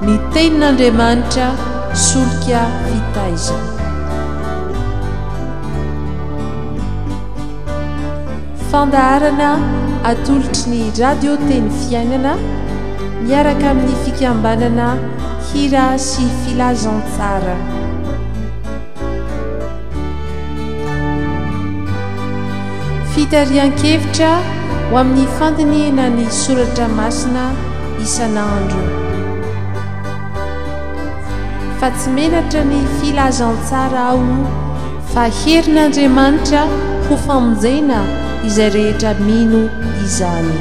ny tenin'Andriamanitra solika fitaizana. Fandaharana atolotry ny radio teny fiainana miaraka amin'ny fikambanana hira sy filazantsara. Fitarian-kevitra ho amin'ny fandiniana ny soratra masina isan'andro. Fa tsy menatra ny filazantsara ao fa herin'Andriamanitra ho famonjena izay rehetra mino izany.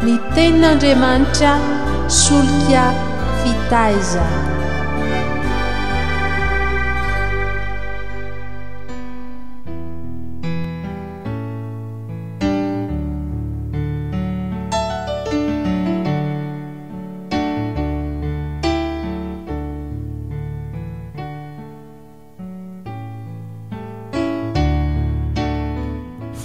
Ny tenin'Andriamanitra solika fitaizana.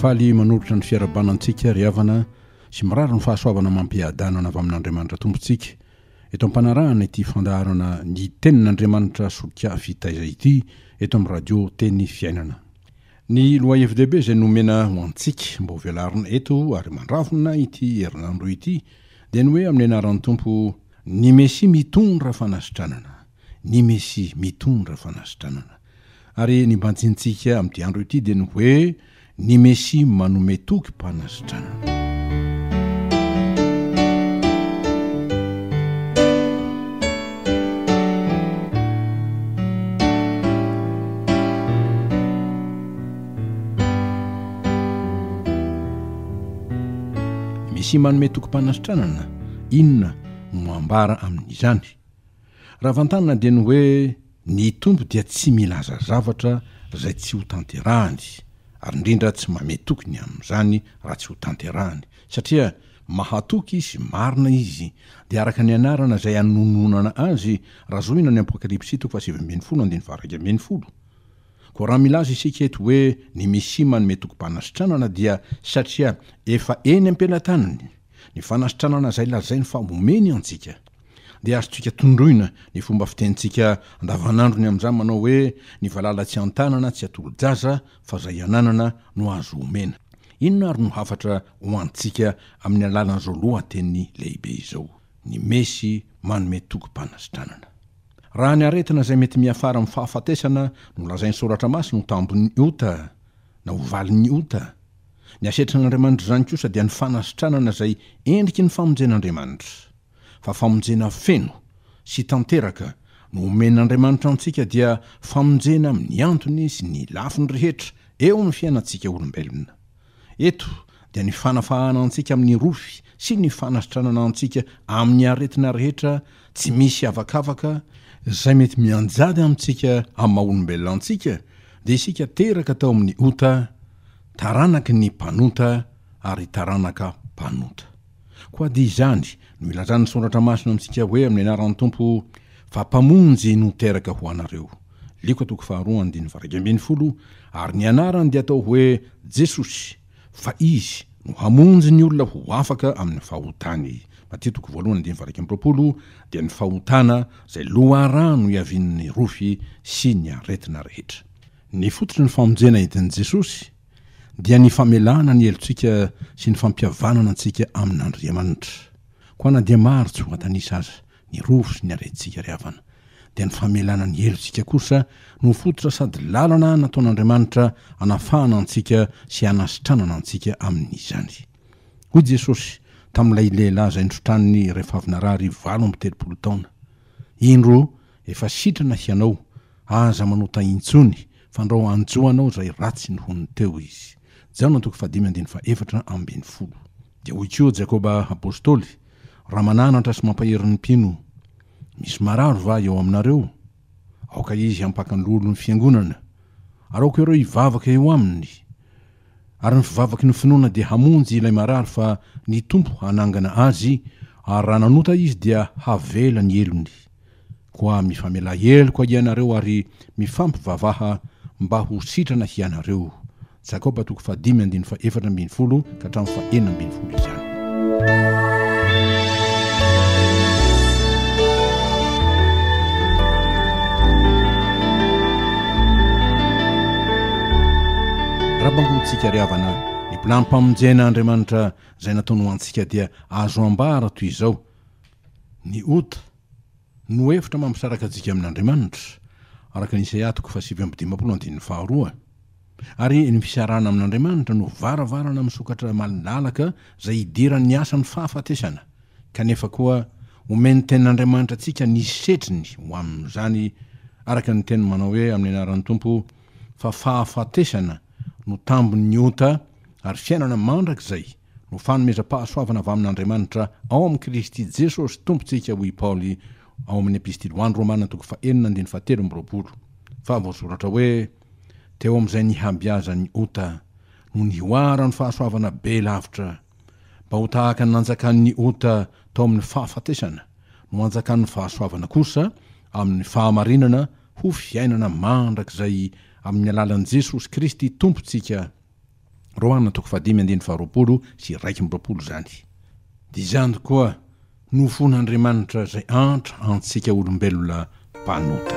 faly manolotra ny fiarabanantsika ry havana sy mirary ny fahasoavana mampiadanana avy amin'Andriamanitra tompontsika. Eto ampanarahana ity fandaharana ny tenin'Andriamanitra solika fitaiza ity eto amin'ny radio teny fiainana. Ny loi FDB izay nomena ho antsika mba ho velarina eto ary mandravona ity herinandro ity dia ny hoe amin'ny anaran'ny tompo ny Mesia mitondra fanasitranana, ny Mesia mitondra fanasitranana. Ary ny banjintsika amin'ity andro ity dia ny hoe ny Mesia manome toky mpanasitranana. Mesia manome toky mpanasitranana, inona no ambara amin'izany? Raha vantanana dia ny hoe ny tompo dia tsy milaza zavatra izay tsy ho tanterahany, ary indrindra tsy mametoky ny amin'izany raha tsy ho tanterahany, satria mahatoky sy marina izy dia araka ny anarana izay anononana azy raha zoina ny Apokalipsy 7:10. Ko raha milaza isika eto hoe ny Mesia manome toky mpanasitranana dia satria efa eny am-pelatanany ny fanasitranana izay lazainy fa omeny antsika. Dia azontsika tondroina ny fomba fitentsika andavanandro ny amin'izany manao hoe ny valala tsy antanana tsy atolo-jaza fa izay ananana no azo omena. Inona ary no hafatra ho antsika amin'ny alalan'izao lohateny lehibe izao, ny Mesia manome toky mpanasitranana. Raha ny aretina izay mety miafara amin'ny fahafatesana no lazainy soratra masina ho tambon'ny ota na ho valin'ny ota, ny asetran'Andriamanitra izany kosa dia ny fanasitranana izay endriky ny famonjen'Andriamanitra. Fa famonjena feno sy tanteraka no omen'Andriamanitra antsika dia famonjena amin'ny antony sy ny lafiny rehetra eo amin'ny fiainantsika olombelona. Eto dia ny fanafahana antsika amin'ny rofy sy ny fanasitranana antsika amin'ny aretina rehetra tsy misy avakavaka izay mety mianjady amintsika amin'ny maha-olombelona antsika, dia isika teraka tao amin'ny ota, taranaky ny mpanota ary taranaka mpanota. Koa dia izany no ilazan'ny soratra masina amintsika hoe amin'ny anaran'ny tompo fa mpamonjy no teraka ho anareo. Liko 2:20. Ary ny anarany dia atao hoe Jesosy, fa izy no hamonjy ny olona ho afaka amin'ny fahotany. Matteo 1:20 dia ny fahotana izay loharano iavin'ny rofy sy ny aretina rehetra. Ny fototry ny famonjena entin'i Jesosy dia ny famelana ny helontsika sy ny fampiavanana antsika amin'Andriamanitra. Koa na dia maro tsy ho antanisa aza ny rofy sy ny aretintsika ry havana, dia ny famelana ny helontsika kosa no fototra sady lalana nataon'Andriamanitra anafahana antsika sy anasitranana antsika amin'izany. Hoy Jesosy tamin'ilay lehilahy izay nitrotraniny rehefa avy narary 7 taona, indro efa sitrana hianao, aza manota intsony fa andao anjoanao izay ratsy ny honony teo izy. Jaona 2:14. Dia hoy koa Jakoba apôstôly, raha mananatra sy mampaherin'ny mpino, misy mararo va eo aminareo? Aoka izy hampaka ny lolo ny fiangonana, ary aoka ireo hivavaka eo aminy. Ary ny fivavaky ny finoana dia hamonjy ilay mararo fa ny tompo hanangana azy, ary raha nanota izy dia havela ny elony. Koa mifamela elo koa ianareo ary mifampivavaha mba ho sitrana hianareo. Jakoba 5:14 ka hatramin'ny 14 izany. tabangotsika ry havana ny mpinampamojena Andriamanitra izay nataony ho antsika dia azo ambara toy izao. Ny ota no hevitra mampisaraka antsika amin'Andriamanitra araka ny Isaia 7:2 ary ny fisarana amin'Andriamanitra no varavarana misokatra malalaka izay idiran'ny asany fahafatesana kanefa koa omeny tenin'Andriamanitra antsika ny setriny ho amin'izany araka ny teny manao hoe amin'ny anaran'ny Tompo fa fahafatesana no tambon'ny ota ary fiainana mandrakizay no fanomezam-pahasoavana avy amin'Andriamanitra ao amin'ny Kristy Jesosy tompontsika hoy Paoly ao amin'ny epistily ho an'ny Romana 4:17 fa voasoratra hoe teo amin'izay ny habiazan'ny ota no ny hoara ny fahasoavana be lavitra mba ho tahaka ny nanjakan'ny ota tao amin'ny fahafatesana no anjakan'ny fahasoavana kosa amin'ny fahamarinana ho fiainana mandrakizay amin'ny alalan'i Jesosy Kristy tompontsika. Roana 5:20 sy 1:20 zany. Dizany koa no fon'Andriamanitra izay antra antsika olombelona mpanota.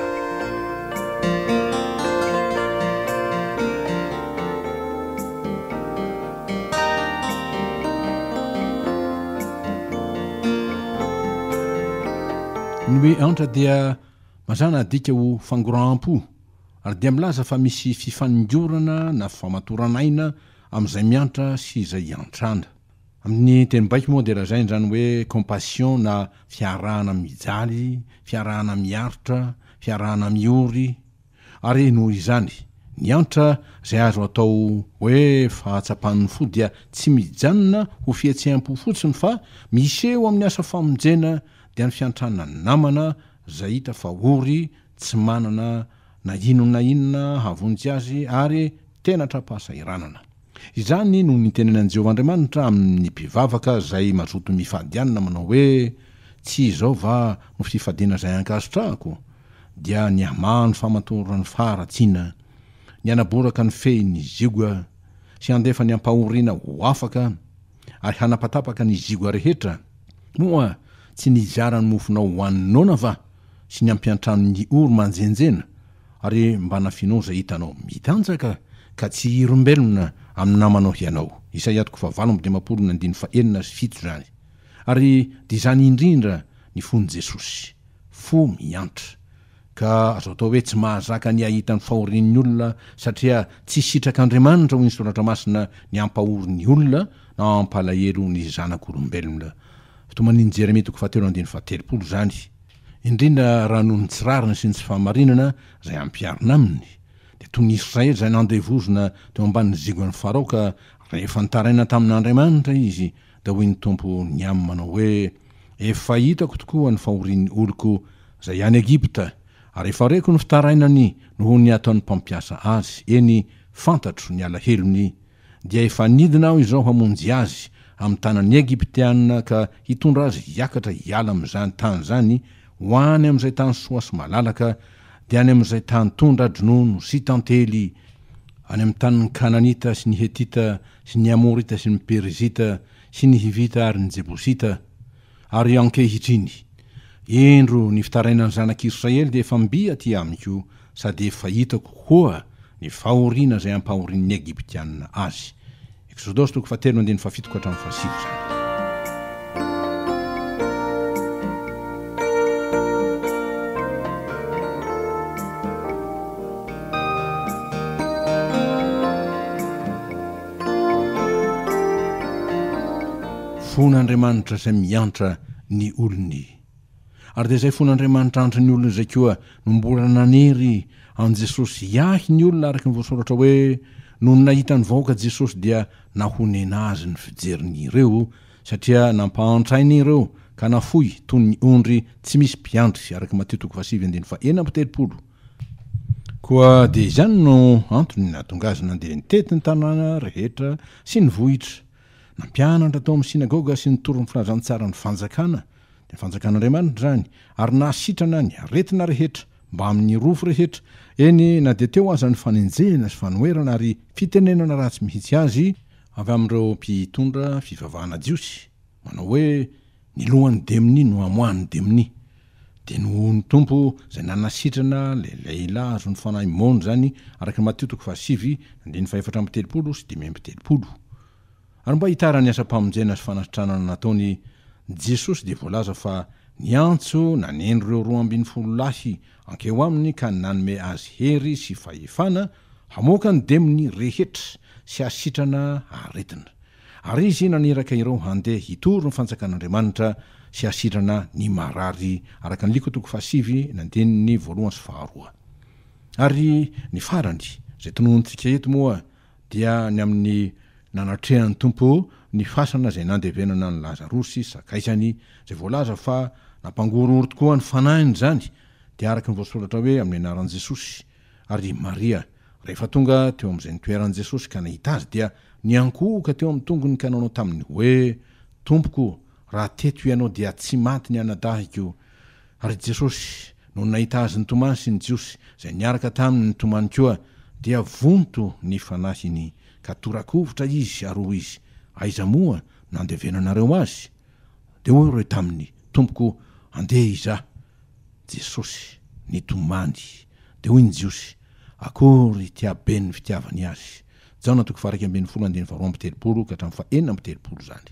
Ny hoe antra dia mazana adika ho fangoram-po ary dia milaza fa misy fifaningorana na famatoran'aina amin'izay miantra sy izay antrana. Amin'ny teny baiko moa dia raha zay zany hoe compassion na fiarahana mijaly, fiarahana miaritra, fiarahana miory ary noho izany ny antra izay azo atao hoe fahatsapan'ny fo dia tsy mijanona ho fietseham-po fotsiny fa miseho amin'ny asa famonjena dia ny fiantrana namana izay hita fa ory tsy manana na inona havonjy azy ary tena trapahasairanana. Izany no nitenenan'i Jehovahandriamanitra amin'ny mpivavaka izay mazoto mifadianina manao hoe tsy izao va no fifadiana izay ankasitrahako dia ny amahany famatorany faharatsiana ny anaboraka ny fehin'ny zigoa sy andefa ny ampahoriana ho afaka ary hanapatapaka ny zigoa rehetra moa tsy nizara ny mofonao ho an'nona va sy ny ampiantrano-ny oro manjenjena ary mba nafinao izay hitanao mitanjaka ka tsy irombelona amin'ny namanao hianao. Isaia 7:7 zany. Ary dia izany indrindra ny fon'i Jesosy fo miantra ka azo atao hoe tsy mahazaka ny ahitany fahorian'ny olona satria tsy sitrak'Andriamanitra ho ny soratra masina ny ampahorin'ny olona na ampalahelo ny zanak'olombelona. Fitoman'ny Jeremia 7:17 zany. Indrindra raha noho ny tsirarina sy ny tsy fahamarinana izay ampiarina aminy dia toy ny Israely izay nandevozona teo ambanin'ny zigoan'ny Farao ka rehefa nitaraina tamin'Andriamanitra izy da hoy ny Tompo ny aminy manao hoe efa hitako tokoa ny fahorian'ny oloko izay any Egipta ary efa reko ny fitarainany noho ny ataon'ny mpampiasa azy eny fantatro ny alahelony dia efa nidina aho izao hamonjy azy amin'ny tanan'ny Egiptianina ka hitondra azy hiakatra hiala amin'izany tany zany ho any amin'izay tany soa sy malalaka dia any amin'izay tany tondra dronono sy tantely any amin'ny tanin'ny Kananita sy ny Hetita sy ny Amorita sy ny Perizita sy ny Hivita ary ny Jebosita ary ankehitriny endro ny fitarainany zanak'Israely dia efa mby aty amiko sady efa hitako koa ny fahoriana izay ampahorian'ny Egiptianina azy. Exodus 7:7 fon'Andriamanitra izay miantra ny olony. Ary dia izay fon'Andriamanitra antra ny olona izay koa no mbola nanery an Jesosy iahy ny olona araka ny voasoratra hoe noho ny nahitany vahoaka Jesosy dia nahonena azy ny fijerin'ireo satria nampahantrainy ireo ka nafoy toy ny ondry tsy misy mpiandry araka Mateo 7:4. Koa dia izany no antony nahatonga azy nandeha nitety ny tanàna rehetra sy ny vohitra nampianatra tao amin'ny sinagoga sy ny toro ny filazantsara ny fanjakana dia ny fanjakan'Andriamanitra zany ary nahasitrana ny aretina rehetra mba amin'ny rofo rehetra eny na dia teo aza ny fanenjehana sy fanoerana ary fitenenana ratsy mihitsy azy avy amin'ireo mpitondra fivavahana jiosy manao hoe ny lohany demini no amoahany demini de noho ny tompo zay nanasitrana lehilahy azo ny fanahy mony zany araky ny Mateo 7:7-8 sy 5:10 ary mba hitarany asa-pamonjena sy fanasitranana nataony Jesosy de voalaza fa niantso naneno reo 12 lahy ankeo aminy ka nanome azy hery sy fahefana hamoaka ny demony rehetra sy asitrana aretina ary izy naneraka ireo handeha hitory ny fanjakan'Andriamanitra sy asitrana ny marary araka ny liko 7:1-2 ary ny farany zay tononintsika eto moa dia ny amin'ny nanatrehan'ny tompo ny fasana zay nandevenana ny Lazarosy sakaisany zay voalaza fa nampangororo tokoa ny fanahiny zany dia araka ny voasoratra hoe amin'ny anaran'i Jesosy ary Maria rehefa tonga teo amin'izay nitoeran'i Jesosy ka nahita azy dia niankohoka teo amin'ny tongony ka nanao taminy hoe tompoko raha teto ianao dia tsy maty ny anadahiko ary Jesosy no nahita azy ny tomany sy ny jiosy zay niaraka taminy ny tomany koa dia vonto ny fanahiny ka torakovitra izy ary hoy izy aiza moa nandevenanareo azy de hoy reo taminy tompoko andeha iza Jesosy ny tomany de hoy ny jiosy akory tiabe ny fitiavany azy Jaona 4:12-7 zany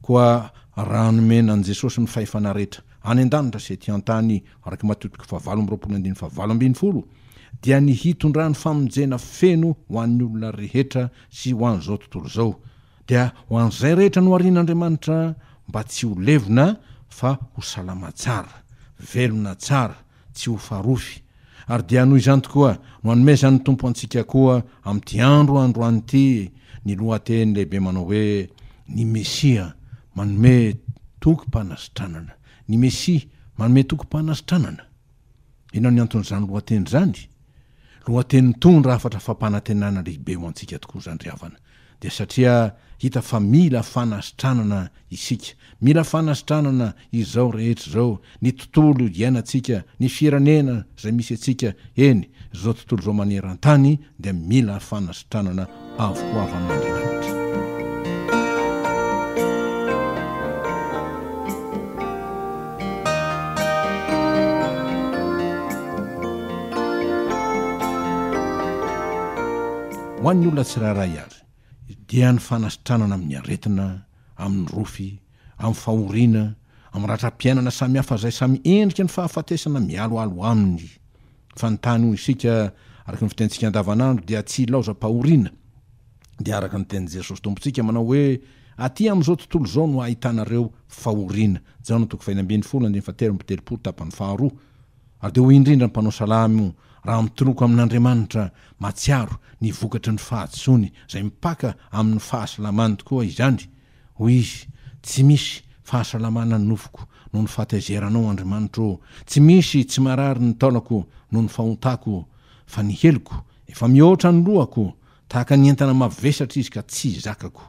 koa raha nomena an Jesosy ny fahefana rehetra any an-danitra sy ety an-tany araky Mateo 7:20 dia ny hitondrany famonjena feno ho an'ny olona rehetra sy ho an'izao tontolo zao dia ho an'izay rehetra no arian'Andriamanitra mba tsy ho levona fa ho salama tsara velona tsara tsy ho farofy ary dia noho izany tokoa no hanome zany tompo antsika koa amin'ity androany ity ny lohateny lehibe manao hoe ny Mesia manome tokom-panasitranana ny Mesia manome tokom-panasitranana ina ny anton'izany lohateny zany lohateny tondra afatra fampanantenana lehibe ho antsika tokoa zany ry havana dia satria hita fa mila fanasitranana isika mila fanasitranana izao rehetra zao ny tontolo iainantsika ny firenena zay misy atsika eny zao tontolo zao maneran-tany dia mila fanasitranana avokoa avy amin'Andriamanitra. Ho an'ny olona tsirairay ary dia ny fanasitranana amin'ny aretina amin'ny rofy amin'ny fahoriana amin'ny ratra-piainana samy hafa zay samy endrika ny fahafatesana mialoalo aminy fa ny tany ho isika araka ny fitentsika andavanandro dia tsy laozam-pahoriana dia araka ny teny Jesosy tompontsika manao hoe aty amin'izao tontolo zao no ahitanareo fahoriana Jaona 4:17-2 ary de ho indrindra ny mpanao salamo raha mitoloko amin'Andriamanitra matsiaro ny vokatry ny fahatsony zay mipaka amin'ny fahasalamany tokoa izany hoy izy tsy misy fahasalamana nofoko no ny fahataizeranao Andriamanitra tsy misy tsy marary ny taolako no ny fahotako fa ny heloko efa mihoatra ny lohako tahaka ny entana mavesatra izy ka tsy zakako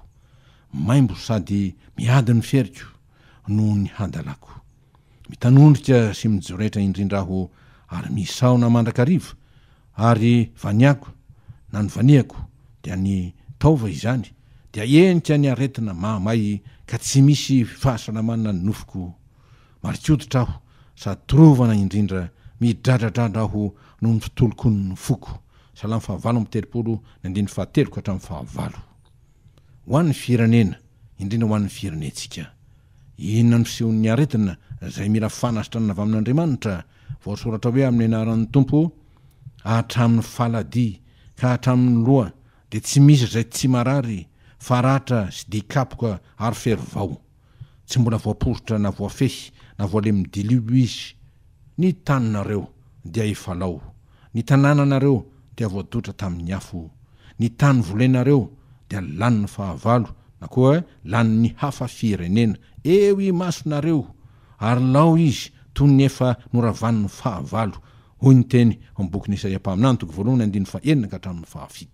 maimbo sady miady ny feriko no ny handalako mitanondrika sy mijoretra indrindraho ary misaona mandrakariva ary vaniako na ny vaniako dia ny taova izany dia enika ny aretina mahamay ka tsy misy fahasalamana ny nofoko marikoditra aho sady trovana indrindra midradradrandra aho no ny fitoloko ny nofoko Salamo 5:7-8 ho an'ny firenena indrindra ho an'ny firenentsika inona ny fisehon'ny aretina zay mila fanasitranana avy amin'Andriamanitra voasoratra hoe amin'ny anaran'ny tompo hatramin'ny faladi ka hatramin'ny loha de tsy misy zay tsy marary faratra sy dikapoka ary ferivao tsy mbola voaporitra na voafehy na voalemidilio izy ny taninareo dia efalao ny tanànanareo dia voadotra tamin'ny afo ny tany volenareo dia laniny fahavalo na koa laniny hafa firenena eo i masonareo ary lao izy toy ny efa noravaniny fahavalo hoy ny teny am'boky ny Isaia mpaminany 9:1-7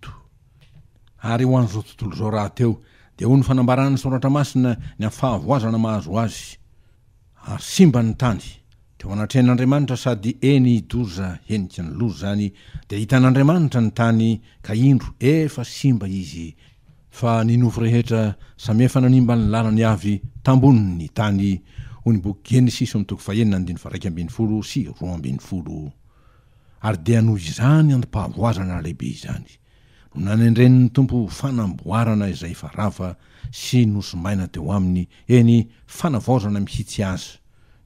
ary ho an'izao tontolo zao raha teo dia hoy ny fanambarany soratra masina ny fahavoazana mahazo azy ary simba ny tany dia ho anatrehan'Andriamanitra sady eny idoza henika ny loza zany dia hitan'Andriamanitra ny tany ka indro efa simba izy fa ny nofo rehetra samy efa nanimba ny lalany avy tamboniny tany hoy ny boky Genesis amin'ny toko 1:1 sy 2:20 ary dia noho izany antom-pahavoazana lehibe izany no nanendren'ny tompo fanamboarana izay efa rava sy nosomaina teo aminy eny fanavaozana mihitsy azy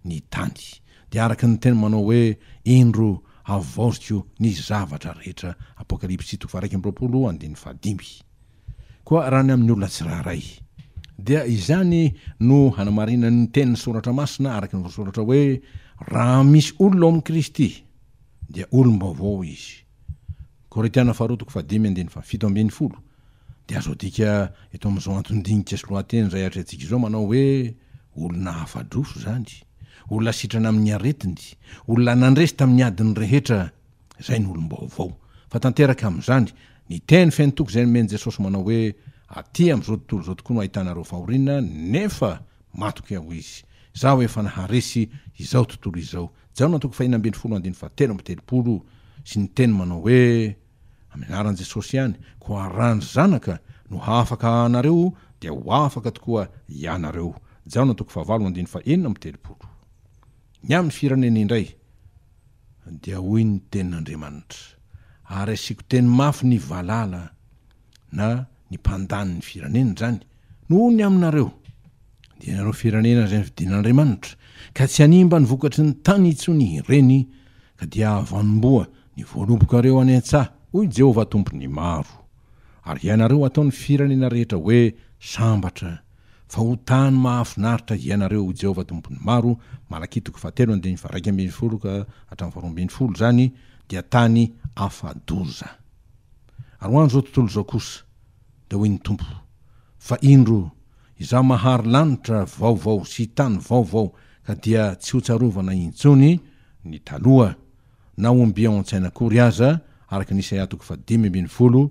ny tany dia araka ny teny manao hoe indro avaoziko ny zavatra rehetra Apokalipsy 1:25 koa raha ny amin'ny olona tsirairay dia izany no hanamarinan'ny teny soratra masina araka ny voasoratra hoe raha misy olona ao amin'ny Kristy dia olom-baovao izy. Korintiana 2:5-7 dia azo adika eto amin'izao antondinika sy lohateny izay atrentsika izao manao hoe olona hafadroso zany, olona sitrana amin'ny aretiny, olona nandresy tamin'ny adiny rehetra, izay ny olom-baovao. Fa tanteraka amin'izany ny teny feno toko izay nomeny Jesosy manao hoe aty amin'izao tontolo izao tokoa no ahitanareo fahoriana nefa matoky ao izy. Zaho efa naharesy izao tontolo izao. Jaona 2:7 sy ny teny manao hoe amin'ny anaran'i Jesosy ihany koa raha ny zanaka no hafaka anareo dia ho afaka tokoa ianareo. Jaona 9:7. Ny amin'ny firenena indray dia hoy ny tenin'Andriamanitra ary asiko teny mafy ny valala na ny mpandaniny firenena zany noho ny aminareo dia nareo firenena izay vidin'Andriamanitra ka tsy hanimba ny vokatry ny tany itsony ireny ka dia avanomboa ny voalobokareo any an-tsaha hoy Jehovah tompony maro ary ianareo ataony firenena rehetra hoe sambatra fa ho tany mahafinaritra ianareo Jehovah tompony maro. Malaki 7:1-20 zany dia tany afadoza. Ary ho an'izao tontolo izao kosa dia hoy ny tompo fa indro izaho mahary lanitra vaovao sy tany vaovao ka dia tsy ho tsarovana intsony ny taloha na omby ao an-tsaina akory aza araka ny Isaia 5:7.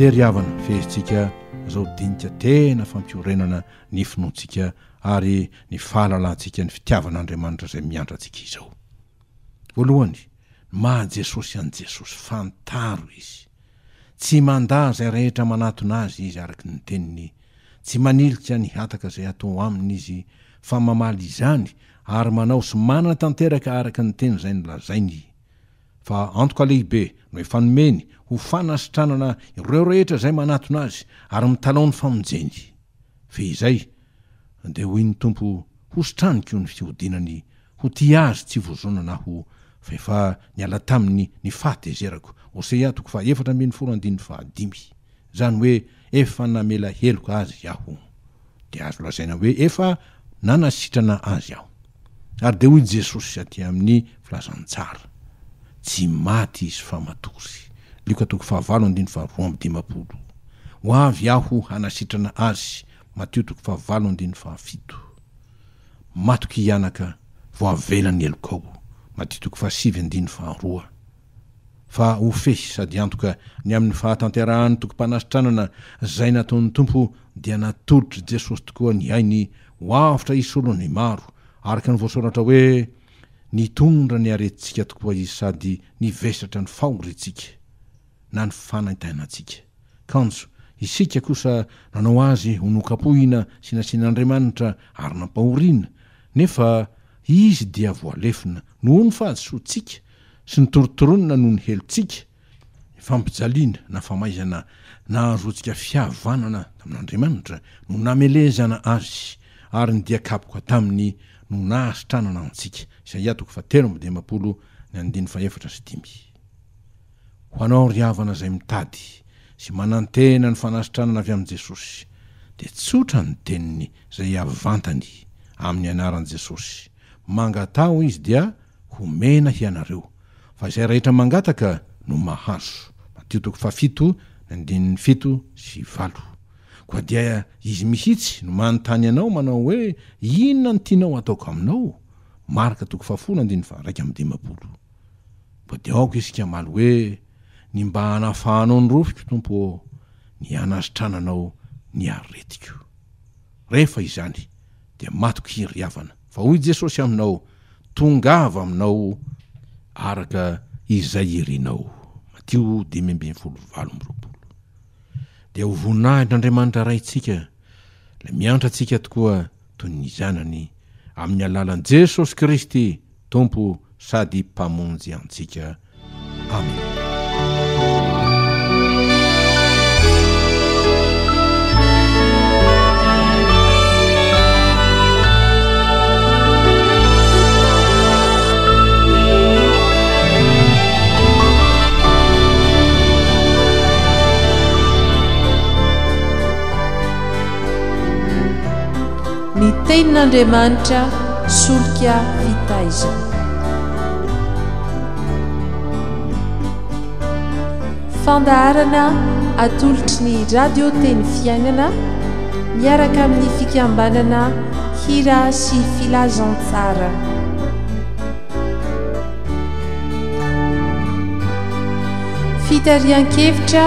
Ry havana fehitsika zao dinika tena fampiorenana ny finoantsika ary ny fahalalantsika ny fitiavan'Andriamanitra izay miandratsika izao. Voalohany, maha Jesosy an' Jesosy fantaro izy, tsy mandà izay rehetra manatona azy izy araka ny teniny, tsy manilika ny hataka izay atao aminy izy fa mamaly izany ary manao sy manana tanteraka araka ny teny izay nolazainy. Fa antoka lehibe no efa nomeny ho fanasitranana ireo rehetra izay manatona azy ary mitalao ny famonjeny. Fe izay dia hoy ny tompo ho sitraniko ny fihodinany ho ty azy tsy vozonana ho fa efa niala taminy ny fahatezerako. Hosea 4:15 zany hoe efa namela heloka azy aho dia azo lazaina hoe efa nanasitrana azy aho. Ary dia hoy Jesosy aty amin'ny filazantsara tsy maty izy fa matory. Luka 5:12 ho avy aho hanasitrana azy. Mateo 5:17 matoky ianaka voavelany elokao. Mateo 5:7 fa ho fesy sady antoka ny amin'ny fahatanterahany tokom-panasitranana izay nataon'ny tompo dia natolotry Jesosy tokoa ny ainy ho avotra isolony maro araka ny voasoratra hoe nitondra ny aretintsika tokoa izy sady nivesatra ny fahoritsika na ny fanaitainantsika. Kanjo isika kosa nanao azy ho nokapohina sy nasian'Andriamanitra ary nampahoriana nefa izy dia voalefina noho ny fahasoantsika sy ny torotoronina noho ny helontsika, ny fampijaliana na famaizana na azotsika fihavanana tamin'Andriamanitra no namelezana azy ary ny dia kapoka taminy no nahasitranana antsika. Isaia 7:15. Ho anao ry havana izay mitady sy manantena ny fanasitranana avy amin'i Jesosy dia tsotra ny teniny izay avantany amin'ny anaran'i Jesosy. Mangatao izy dia homena hianareo fa izay rehetra mangataka no mahazo. Mateo 7:7-8. Koa dia izy mihitsy no manontany anao manao hoe inona ny tianao ataoko aminao. Marka 10:1-15. Koa dia aoko isika maly hoe ny mba hanafahanao ny rofiko tompo ny hanasitrananao ny aretiko. Rehefa izany dia matoky ryavana fa hoy jesosy aminao tongava aminao araka izay irinao. Matio 5:20 dia ho voninahitran'Andriamanitra raintsika la miantra antsika tokoa toy ny zanany amin'ny alalan'i Jesosy Kristy tompo sady mpamonjy antsika. Amen. Ny tenin'Andriamanitra solika fitaizana. Fandaharana atolotry ny radio teny fiainana miaraka amin'ny fikambanana hira sy filazantsara. Fitarian-kevitra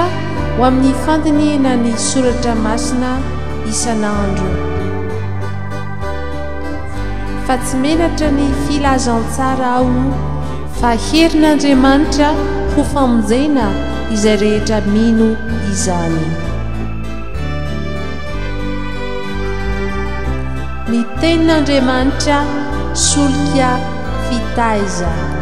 ho amin'ny fandiniana ny soratra masina isan'andro. Fa tsy menatra ny filazantsara ao fa herin'Andriamanitra ho famonjena izay rehetra mino izany. Ny tenin'Andriamanitra solika fitaizana.